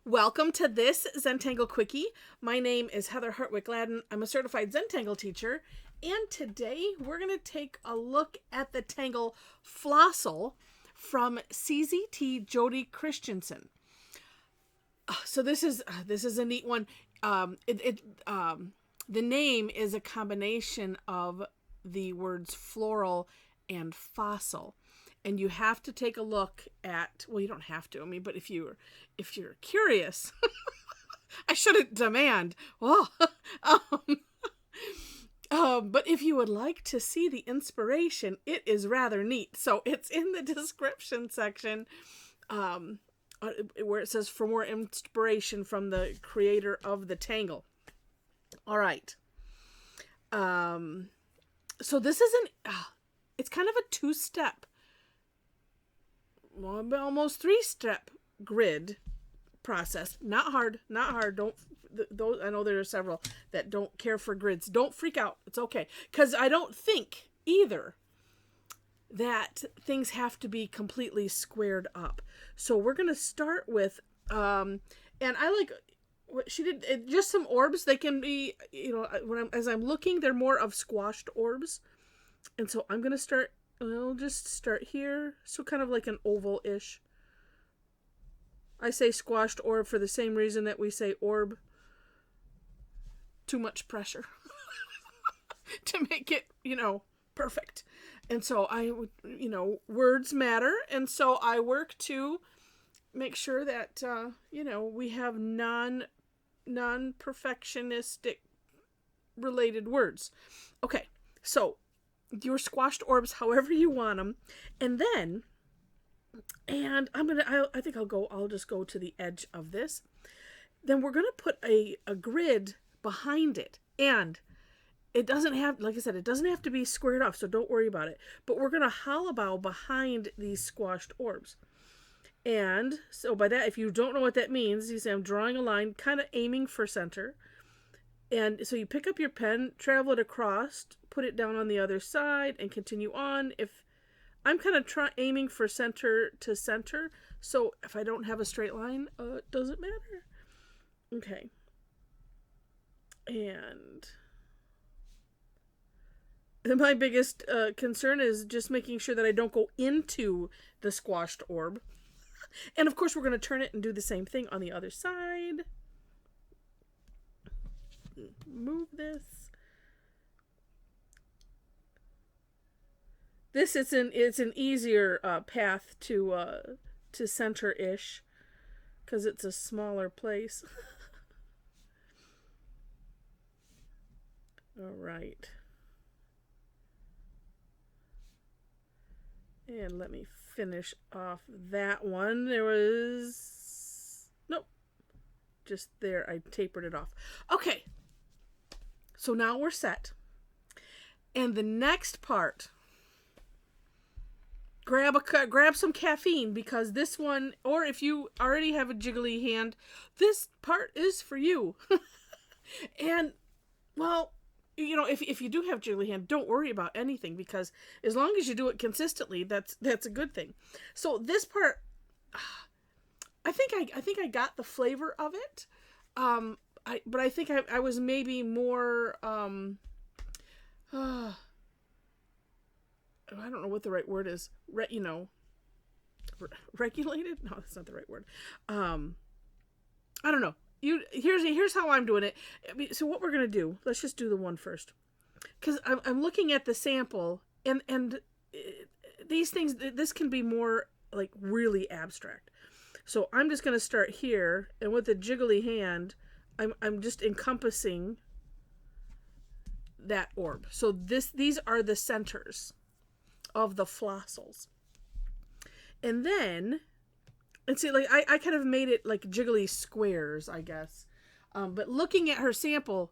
Welcome to this Zentangle Quickie. My name is Heather Hartwick Gladden. I'm a certified Zentangle teacher, and today we're going to take a look at the tangle Flossil from CZT Jodi Christiansen. So this is a neat one. The name is a combination of the words floral and fossil. And you have to take a look at, well, you don't have to, but if you're curious, I shouldn't demand. Well, but if you would like to see the inspiration, it is rather neat. So it's in the description section, where it says for more inspiration from the creator of the tangle. All right. So this is it's kind of a two-step, almost three-step grid process. Not hard. Don't those, I know there are several that don't care for grids. Don't freak out. It's okay, because I don't think either that things have to be completely squared up. So we're gonna start with and I like what she did. Just some orbs. They can be, as I'm looking, they're more of squashed orbs, and so I'm gonna start. I'll just start here. So kind of like an oval-ish. I say squashed orb for the same reason that we say orb. Too much pressure to make it, perfect. And so words matter. And so I work to make sure that, we have non-perfectionistic related words. Okay, so your squashed orbs however you want them, and I think I'll just go to the edge of this. Then we're gonna put a grid behind it, and it doesn't have, like I said, it doesn't have to be squared off, so don't worry about it, but we're gonna hollowbow behind these squashed orbs. And so by that, if you don't know what that means, you say I'm drawing a line, kind of aiming for center. And so you pick up your pen, travel it across, put it down on the other side, and continue on. If I'm kind of aiming for center to center, so if I don't have a straight line, it doesn't matter. Okay. And my biggest concern is just making sure that I don't go into the squashed orb. And of course, we're going to turn it and do the same thing on the other side. Move this. It's an easier path to center-ish, because it's a smaller place. All right. And let me finish off that one. There was... Nope. Just there. I tapered it off. Okay. So now we're set. And the next part, grab some caffeine, because this one, or if you already have a jiggly hand, this part is for you. And, well, if you do have jiggly hand, don't worry about anything, because as long as you do it consistently, that's a good thing. So this part, I think I got the flavor of it. But I think I was maybe more, I don't know what the right word is. Regulated? No, that's not the right word. I don't know. Here's how I'm doing it. So what we're gonna do? Let's just do the one first, because I'm looking at the sample, and these things. This can be more like really abstract. So I'm just gonna start here, and with the jiggly hand, I'm just encompassing that orb. So these are the centers of the flossils. And then, and see, like I kind of made it like jiggly squares, I guess. But looking at her sample,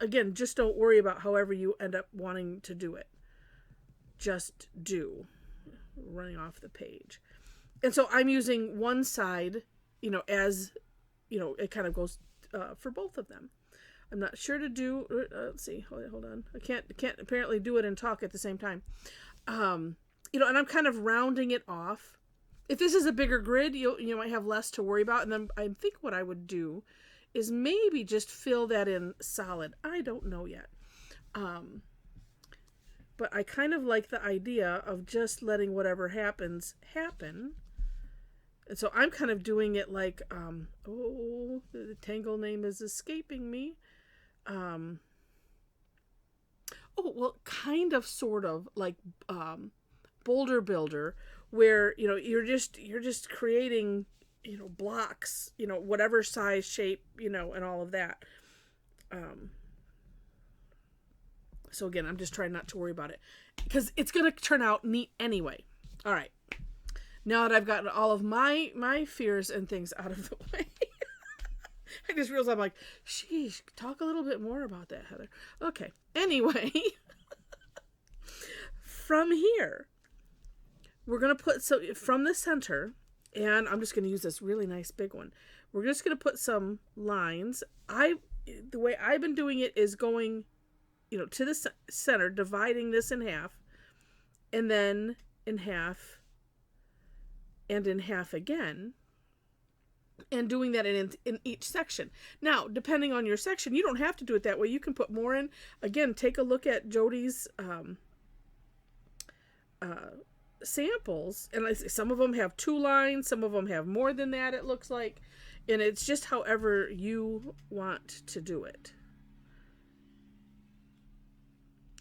again, just don't worry about however you end up wanting to do it. Just do. Running off the page. And so I'm using one side, as, it kind of goes for both of them. I'm not sure to do, let's see, hold on. I can't apparently do it and talk at the same time. And I'm kind of rounding it off. If this is a bigger grid, you might have less to worry about. And then I think what I would do is maybe just fill that in solid. I don't know yet. But I kind of like the idea of just letting whatever happens happen. And so I'm kind of doing it like, the tangle name is escaping me. Kind of, sort of like boulder builder, where you're just creating blocks, whatever size, shape, and all of that. So again, I'm just trying not to worry about it because it's gonna turn out neat anyway. All right, now that I've gotten all of my fears and things out of the way. I just realized I'm like, sheesh, talk a little bit more about that, Heather. Okay. Anyway, from here, we're going to put from the center, and I'm just going to use this really nice big one. We're just going to put some lines. The way I've been doing it is going, to the center, dividing this in half, and then in half, and in half again. And doing that in each section. Now, depending on your section, you don't have to do it that way. You can put more in. Again, take a look at Jodi's samples. And some of them have 2 lines. Some of them have more than that, it looks like. And it's just however you want to do it.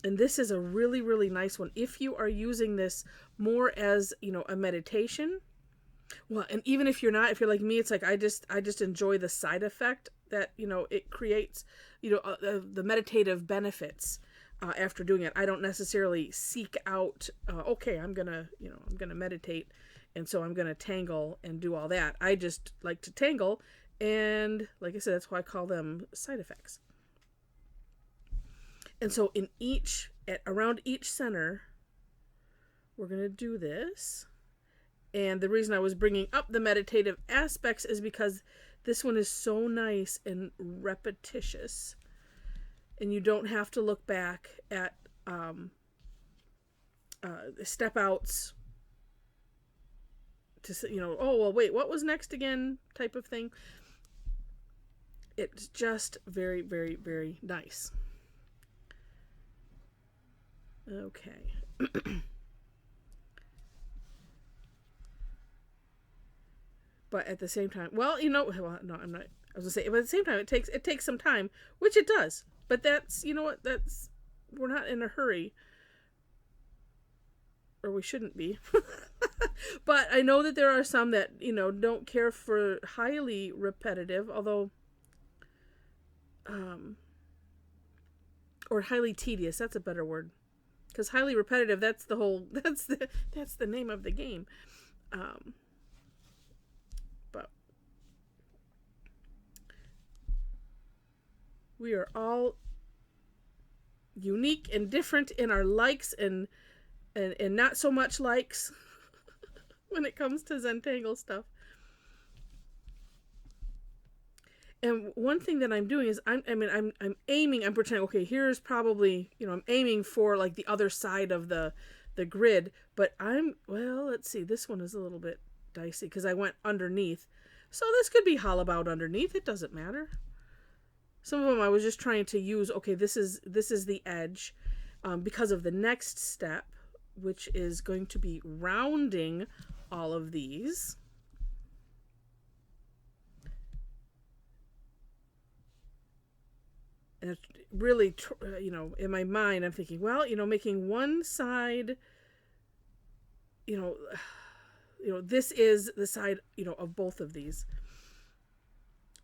And this is a really, really nice one. If you are using this more as, a meditation. Well, and even if you're not, if you're like me, it's like I just enjoy the side effect that it creates, the meditative benefits after doing it. I don't necessarily seek out, okay, I'm gonna meditate, and so I'm gonna tangle and do all that. I just like to tangle, and like I said, that's why I call them side effects. And so around each center, we're gonna do this. And the reason I was bringing up the meditative aspects is because this one is so nice and repetitious. And you don't have to look back at step outs to say, wait, what was next again type of thing. It's just very, very, very nice. Okay. But at the same time, no, I'm not. I was gonna say, but at the same time, it takes some time, which it does. But that's, we're not in a hurry, or we shouldn't be. But I know that there are some that don't care for highly repetitive, although, or highly tedious. That's a better word, because highly repetitive. That's the name of the game. We are all unique and different in our likes and not so much likes when it comes to Zentangle stuff. And one thing that I'm doing is I'm aiming. I'm pretending, okay, here's probably, I'm aiming for like the other side of the grid. But let's see. This one is a little bit dicey because I went underneath. So this could be hollow out underneath. It doesn't matter. Some of them I was just trying to use, okay, this is the edge, because of the next step, which is going to be rounding all of these. And it's really, in my mind, I'm thinking, well, making one side, this is the side, of both of these.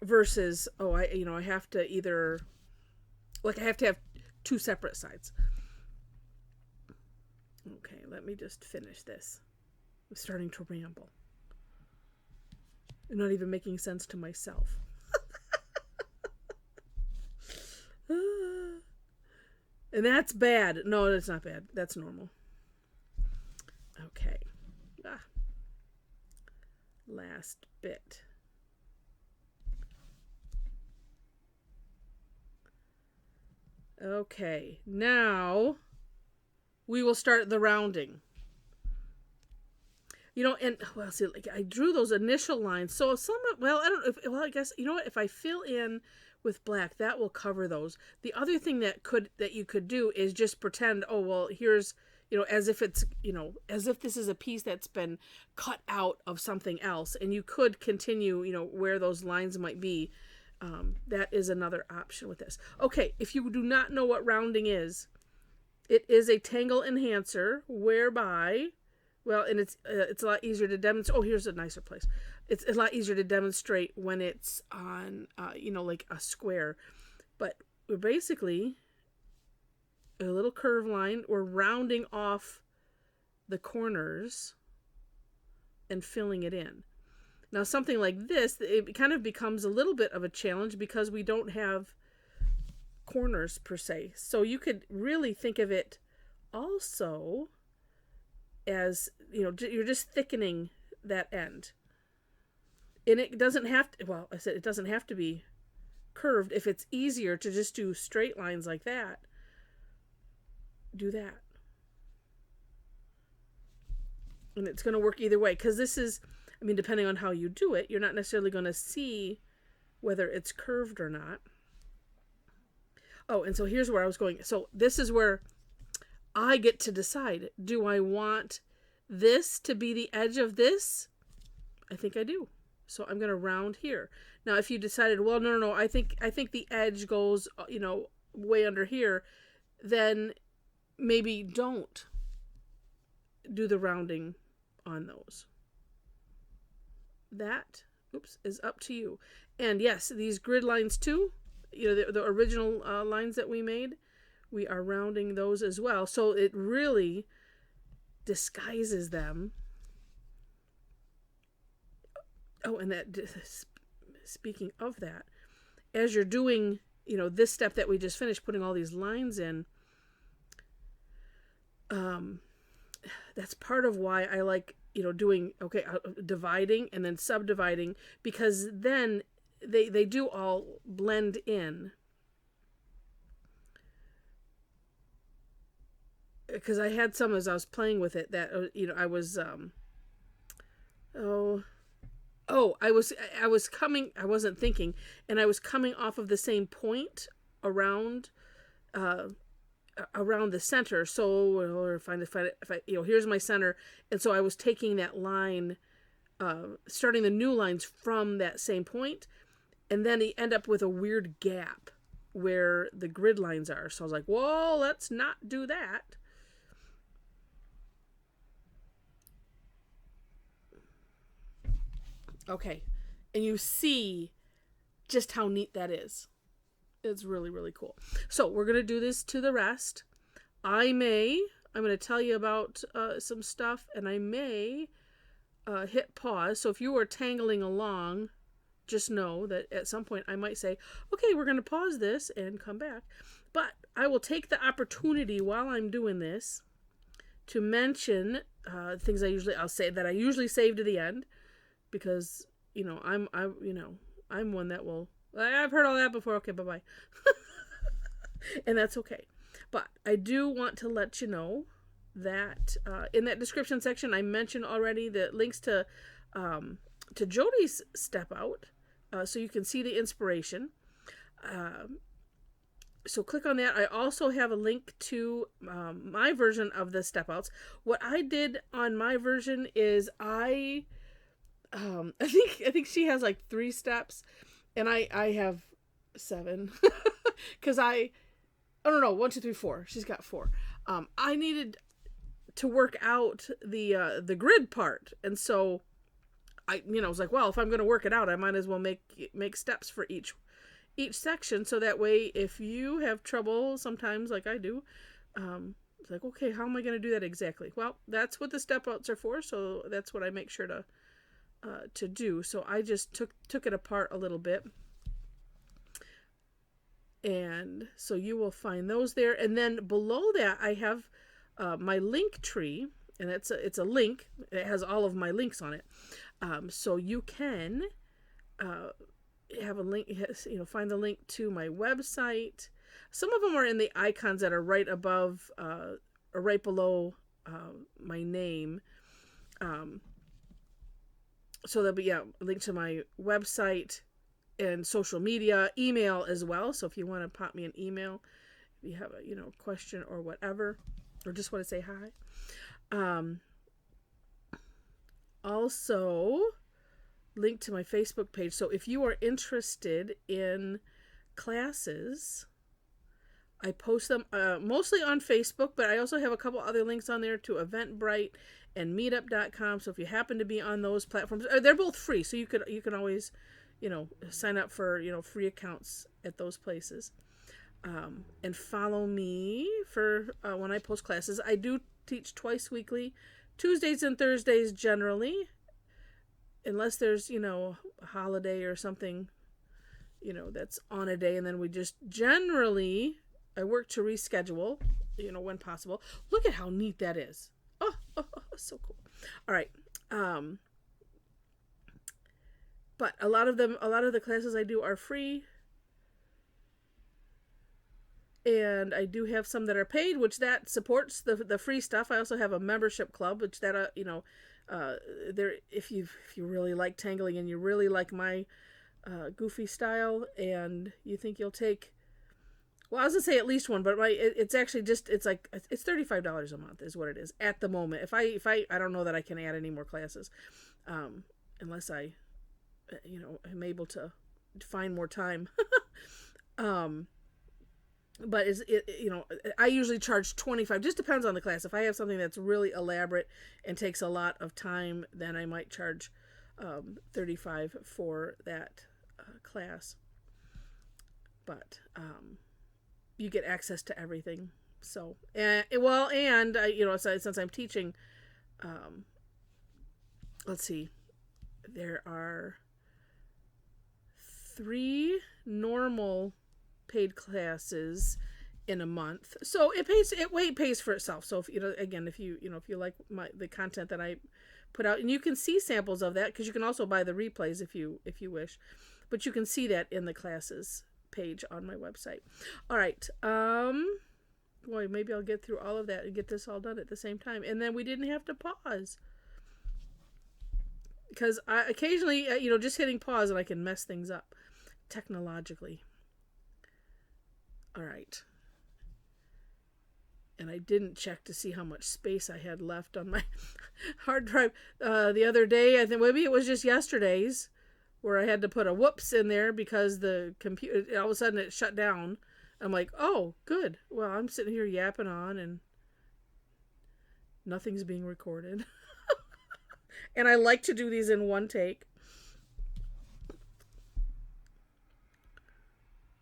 Versus, I have to either, I have to have 2 separate sides. Okay, let me just finish this. I'm starting to ramble. I'm not even making sense to myself. And that's bad. No, that's not bad. That's normal. Okay. Last bit. Okay, now we will start the rounding. And well, see, like I drew those initial lines. So well, I don't know. I guess, you know what? If I fill in with black, that will cover those. The other thing that you could do is just pretend, oh, well, here's, as if it's, as if this is a piece that's been cut out of something else. And you could continue, where those lines might be. That is another option with this. Okay, if you do not know what rounding is, it is a tangle enhancer whereby, well, and it's a lot easier to demonstrate. Oh, here's a nicer place. It's a lot easier to demonstrate when it's on, like a square. But we're basically a little curve line. We're rounding off the corners and filling it in. Now, something like this, it kind of becomes a little bit of a challenge because we don't have corners per se. So you could really think of it also as, you're just thickening that end. And it doesn't have to, well, I said it doesn't have to be curved. If it's easier to just do straight lines like that, do that. And it's going to work either way, because this is, depending on how you do it, you're not necessarily going to see whether it's curved or not. Oh, and so here's where I was going. So this is where I get to decide, do I want this to be the edge of this? I think I do. So I'm going to round here. Now, if you decided, well, no, I think the edge goes, way under here, then maybe don't do the rounding on those. That, is up to you. And yes, these grid lines too, the original lines that we made, we are rounding those as well. So it really disguises them. Oh, and that, speaking of that, as you're doing, this step that we just finished, putting all these lines in, that's part of why I like, doing, dividing and then subdividing, because then they do all blend in. Because I had some as I was playing with it that, I was, I wasn't thinking, and I was coming off of the same point around the center. So, or if I, here's my center. And so I was taking that line, starting the new lines from that same point, and then you end up with a weird gap where the grid lines are. So I was like, well, let's not do that. Okay. And you see just how neat that is. It's really, really cool. So we're going to do this to the rest. I'm going to tell you about some stuff, and I may hit pause. So if you are tangling along, just know that at some point I might say, okay, we're going to pause this and come back. But I will take the opportunity while I'm doing this to mention things I'll say that I usually save to the end, because I'm one that will, I've heard all that before. Okay, bye-bye. And that's okay. But I do want to let you know that in that description section, I mentioned already the links to Jodi's step out, so you can see the inspiration. So click on that. I also have a link to my version of the step outs. What I did on my version is I think she has like 3 steps, and I have 7 because I don't know, 1, 2, 3, 4. She's got 4. I needed to work out the grid part, and so I was like, well, if I'm going to work it out, I might as well make steps for each section, so that way if you have trouble sometimes like I do, it's like, okay, how am I going to do that exactly? Well, that's what the step outs are for, so that's what I make sure to do. So I just took it apart a little bit, and so you will find those there. And then below that I have my link tree, and it's a link. It has all of my links on it, so you can have a link, find the link to my website. Some of them are in the icons that are right above or right below my name. So there'll be, a link to my website and social media, email as well. So if you want to pop me an email, if you have a, question or whatever, or just want to say hi. Also, link to my Facebook page. So if you are interested in classes, I post them mostly on Facebook, but I also have a couple other links on there to Eventbrite and Meetup.com. So if you happen to be on those platforms, they're both free. So you can always, sign up for, free accounts at those places. And follow me for when I post classes. I do teach twice weekly, Tuesdays and Thursdays generally, unless there's, a holiday or something, that's on a day. And then we just generally, I work to reschedule, when possible. Look at how neat that is. Oh, so cool. All right. But a lot of the classes I do are free. And I do have some that are paid, which that supports the free stuff. I also have a membership club, which that there if you really like tangling and you really like my goofy style, and you think you'll take, well, I was gonna say at least one, but it's actually just it's $35 a month is what it is at the moment. If I don't know that I can add any more classes, unless I am able to find more time. But I usually charge $25. Just depends on the class. If I have something that's really elaborate and takes a lot of time, then I might charge $35 for that class. But you get access to everything. So, since I'm teaching, let's see, there are 3 normal paid classes in a month, so it pays for itself. So if you like the content that I put out, and you can see samples of that, because you can also buy the replays if you wish, but you can see that in the classes page on my website. All right, boy, maybe I'll get through all of that and get this all done at the same time, and then we didn't have to pause, because I occasionally just hitting pause and I can mess things up technologically. All right. And I didn't check to see how much space I had left on my hard drive the other day. I think maybe it was just yesterday's, where I had to put a whoops in there because the computer, all of a sudden it shut down. I'm like, oh, good. Well, I'm sitting here yapping on and nothing's being recorded. And I like to do these in one take.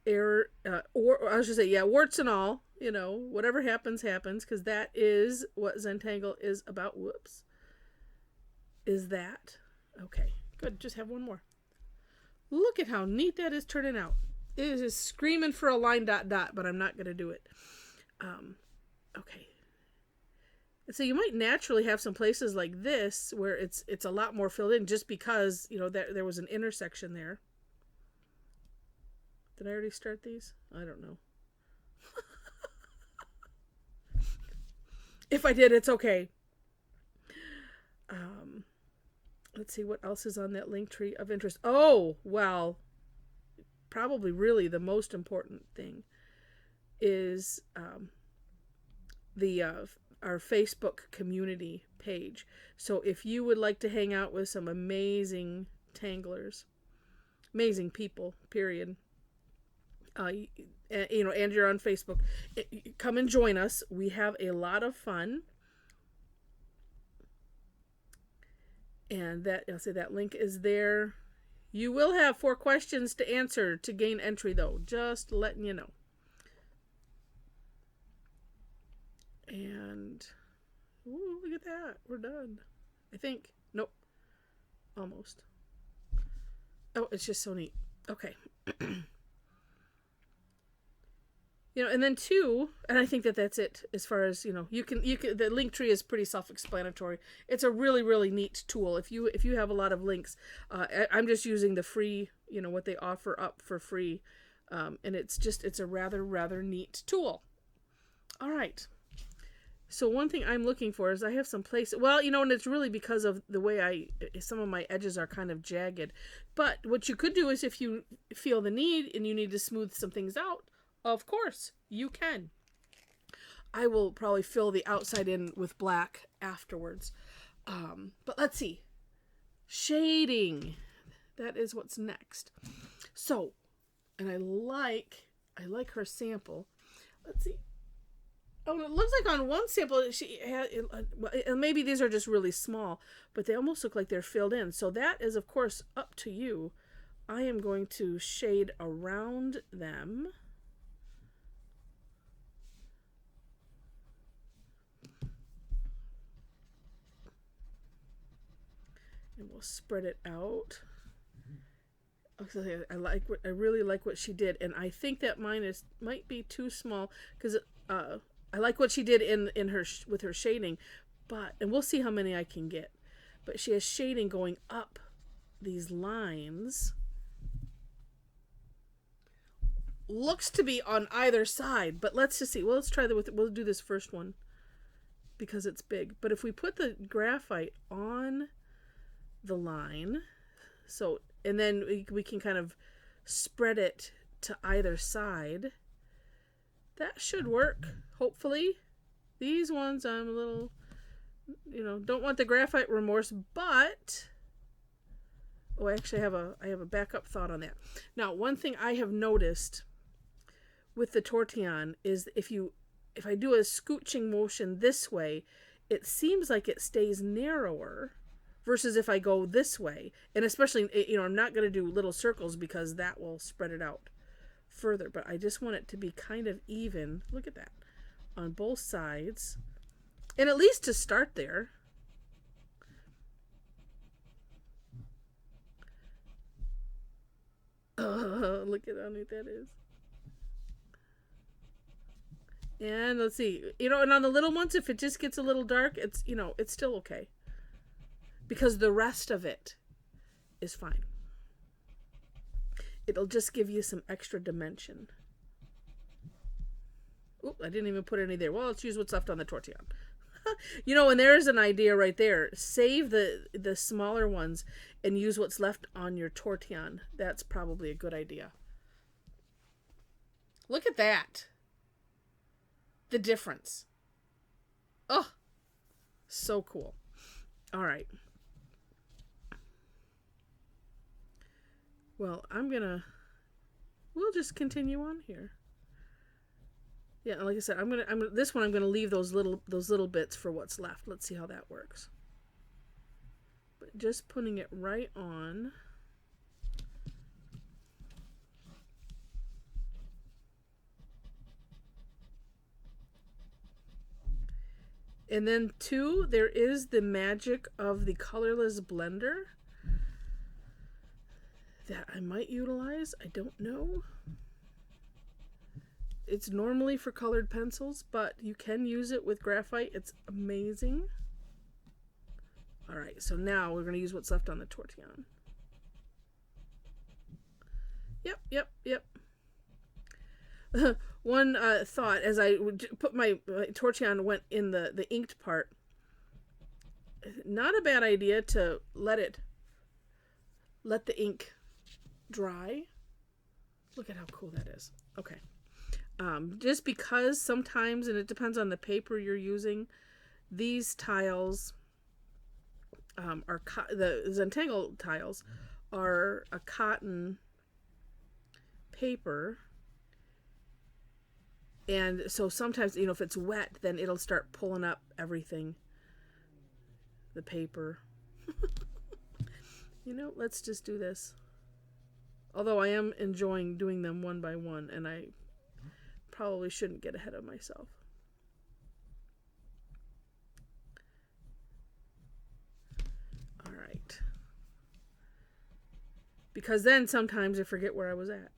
Error, or I should say, warts and all, whatever happens, because that is what Zentangle is about. Whoops. Is that. Okay, good. Just have one more. Look at how neat that is turning out. It is just screaming for a line ... but I'm not going to do it. Okay. So you might naturally have some places like this where it's a lot more filled in, just because, there was an intersection there. Did I already start these? I don't know. If I did, it's okay. Let's see what else is on that link tree of interest. Oh, well, probably really the most important thing is our Facebook community page. So if you would like to hang out with some amazing tanglers, amazing people, period, and you're on Facebook, come and join us. We have a lot of fun. And I'll say that link is there. You will have 4 questions to answer to gain entry, though. Just letting you know. And ooh, look at that. We're done. I think. Nope. Almost. Oh, it's just so neat. Okay. And then 2, and I think that's it as far as, you can, the link tree is pretty self-explanatory. It's a really, really neat tool. If you have a lot of links, I'm just using the free, what they offer up for free. And it's a rather, rather neat tool. All right. So one thing I'm looking for is I have some place. Well, and it's really because of the way some of my edges are kind of jagged. But what you could do is if you feel the need and you need to smooth some things out, of course, you can. I will probably fill the outside in with black afterwards. But let's see. Shading. That is what's next. So, and I like her sample. Let's see. Oh, it looks like on one sample she had, and maybe these are just really small, but they almost look like they're filled in. So that is, of course, up to you. I am going to shade around them. And we'll spread it out. I really like what she did, and I think that mine might be too small because I like what she did in her with her shading, and we'll see how many I can get. But she has shading going up these lines. Looks to be on either side, but let's just see. Well, let's try we'll do this first one because it's big. But if we put the graphite on the line, and then we can kind of spread it to either side. That should work, hopefully. These ones I'm a little, don't want the graphite remorse, but I actually have a backup thought on that. Now, one thing I have noticed with the Tortillion is if I do a scooching motion this way, it seems like it stays narrower versus if I go this way. And especially, I'm not going to do little circles because that will spread it out further. But I just want it to be kind of even. Look at that. On both sides. And at least to start there. Look at how neat that is. And let's see. And on the little ones, if it just gets a little dark, it's still okay. Because the rest of it is fine. It'll just give you some extra dimension. Oop, I didn't even put any there. Well, let's use what's left on the Tortillion. And there's an idea right there. Save the smaller ones and use what's left on your Tortillion. That's probably a good idea. Look at that. The difference. Oh, so cool. All right. Well, we'll just continue on here. Yeah, like I said, this one I'm gonna leave those little bits for what's left. Let's see how that works. But just putting it right on. And then too, there is the magic of the colorless blender that I might utilize. I don't know. It's normally for colored pencils, but you can use it with graphite. It's amazing. All right, so now we're going to use what's left on the Tortillion. Yep. One thought as I put my Tortillion went in the inked part. Not a bad idea to let the ink dry. Look at how cool that is. Okay. Just because sometimes, and it depends on the paper you're using, these tiles the Zentangle tiles are a cotton paper, and so sometimes if it's wet, then it'll start pulling up everything, the paper. Let's just do this. Although I am enjoying doing them one by one, and I probably shouldn't get ahead of myself. All right. Because then sometimes I forget where I was at.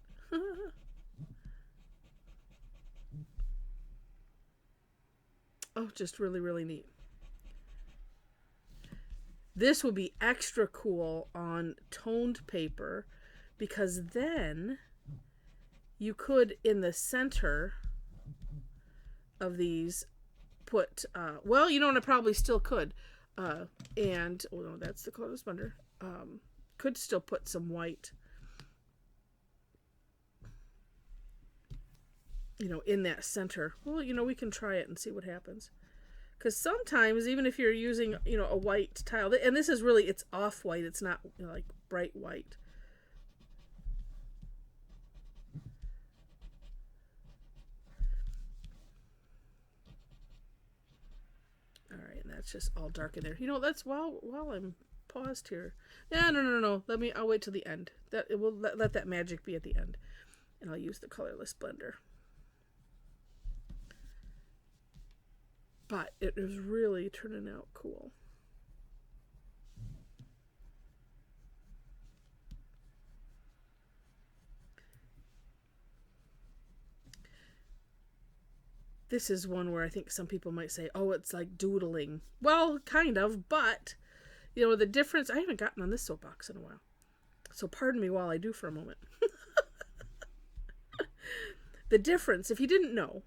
Oh, just really, really neat. This will be extra cool on toned paper because then you could, in the center of these, put, well, you know, and I probably still could. And, oh no, that's the colorless blender. Could still put some white, you know, in that center. Well, you know, we can try it and see what happens. Because sometimes, even if you're using, you know, a white tile, and this is really, it's off-white, it's not, you know, like bright white. All right, and that's just all dark in there. You know, that's while I'm paused here. Yeah, no. I'll wait till the end. That it will let that magic be at the end, and I'll use the colorless blender. But it is really turning out cool. This is one where I think some people might say, oh, it's like doodling. Well, kind of, but, you know, the difference, I haven't gotten on this soapbox in a while. So pardon me while I do for a moment. The difference, if you didn't know,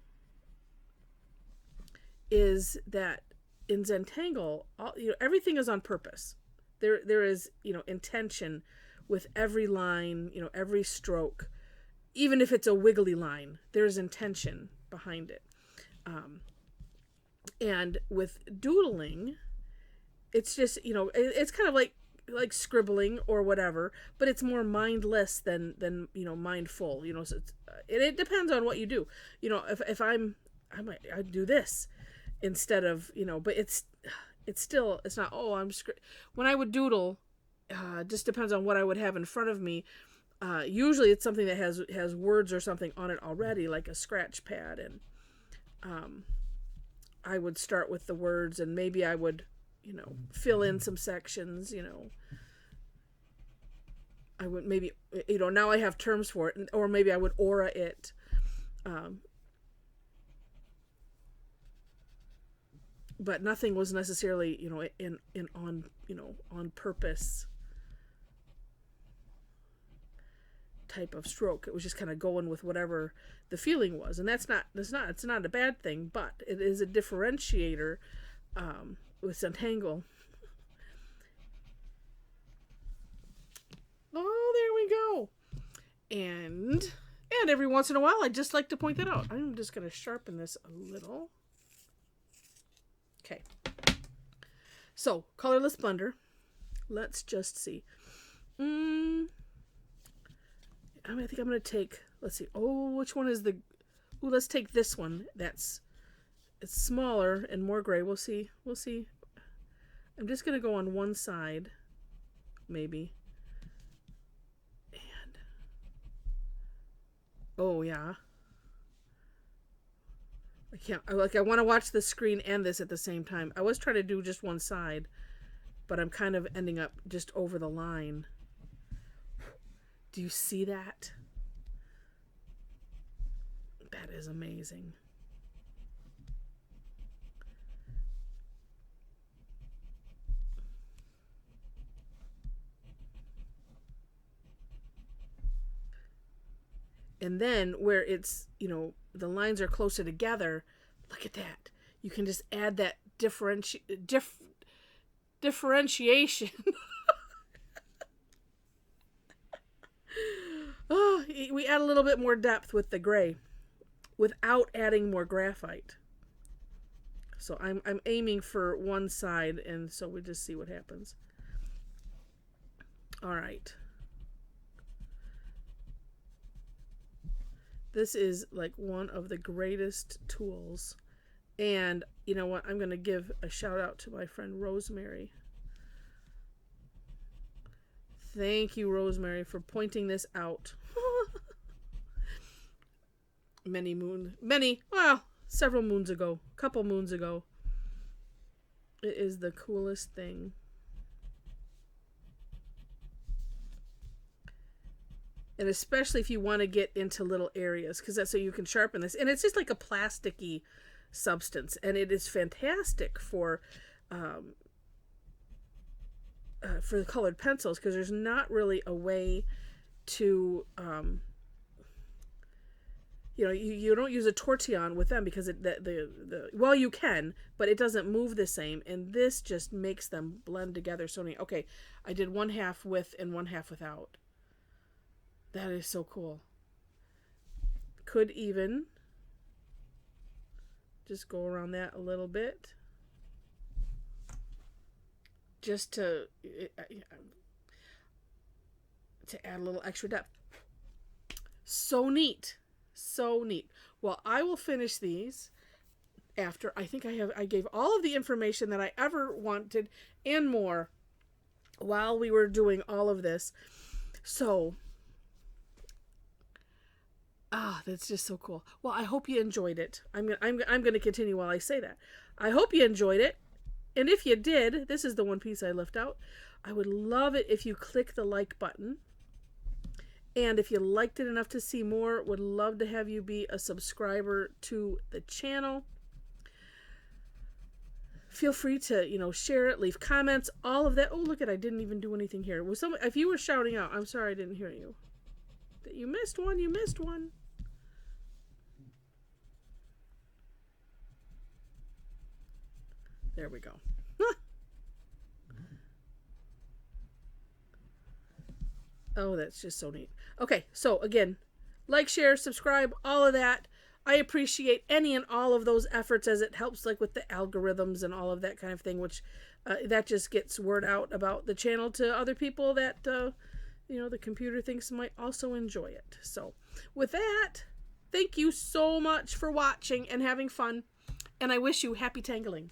is that in Zentangle, you know, everything is on purpose. There is, you know, intention with every line, you know, every stroke. Even if it's a wiggly line, there's intention behind it. And with doodling, it's just, you know, it's kind of like scribbling or whatever, but it's more mindless than you know, mindful. You know, so it depends on what you do. You know, if I'd do this instead of, you know, but it's still, it's not, oh, when I would doodle, just depends on what I would have in front of me. Usually it's something that has words or something on it already, like a scratch pad, and I would start with the words, and maybe I would, you know, fill in some sections, you know. I would maybe, you know, now I have terms for it, or maybe I would aura it. But nothing was necessarily, you know, on purpose type of stroke. It was just kind of going with whatever the feeling was, and it's not a bad thing, but it is a differentiator with Zentangle. Oh, there we go. And every once in a while, I just like to point that out. I'm just going to sharpen this a little. Okay. So, colorless blender. Let's just see. I think I'm going to take, let's see. Oh, which one is let's take this one. It's smaller and more gray. We'll see. I'm just going to go on one side, maybe. And, oh, yeah. I want to watch the screen and this at the same time. I was trying to do just one side, but I'm kind of ending up just over the line. Do you see that? That is amazing. And then where it's, you know, the lines are closer together, look at that. You can just add that differentiation. Oh, we add a little bit more depth with the gray without adding more graphite. So I'm aiming for one side, and so we just see what happens. All right. This is like one of the greatest tools. And you know what? I'm going to give a shout out to my friend Rosemary. Thank you, Rosemary, for pointing this out. Several moons ago, a couple moons ago. It is the coolest thing. And especially if you want to get into little areas, because that's so you can sharpen this. And it's just like a plasticky substance, and it is fantastic for the colored pencils, because there's not really a way to you don't use a Tortillion with them because well, you can, but it doesn't move the same, and this just makes them blend together so neat. Okay, I did 1/2 with and 1/2 without. That is so cool. Could even just go around that a little bit, just to add a little extra depth. So neat. So neat. Well, I will finish these after. I think I gave all of the information that I ever wanted and more while we were doing all of this. So, that's just so cool. Well, I hope you enjoyed it. I'm going to continue while I say that. I hope you enjoyed it. And if you did, this is the one piece I left out. I would love it if you click the like button. And if you liked it enough to see more, would love to have you be a subscriber to the channel. Feel free to, share it, leave comments, all of that. Oh, look I didn't even do anything here. If you were shouting out, I'm sorry I didn't hear you. You missed one. There we go. Oh, that's just so neat. Okay, so again, like, share, subscribe, all of that. I appreciate any and all of those efforts, as it helps with the algorithms and all of that kind of thing, which that just gets word out about the channel to other people that, the computer thinks might also enjoy it. So with that, thank you so much for watching and having fun, and I wish you happy tangling.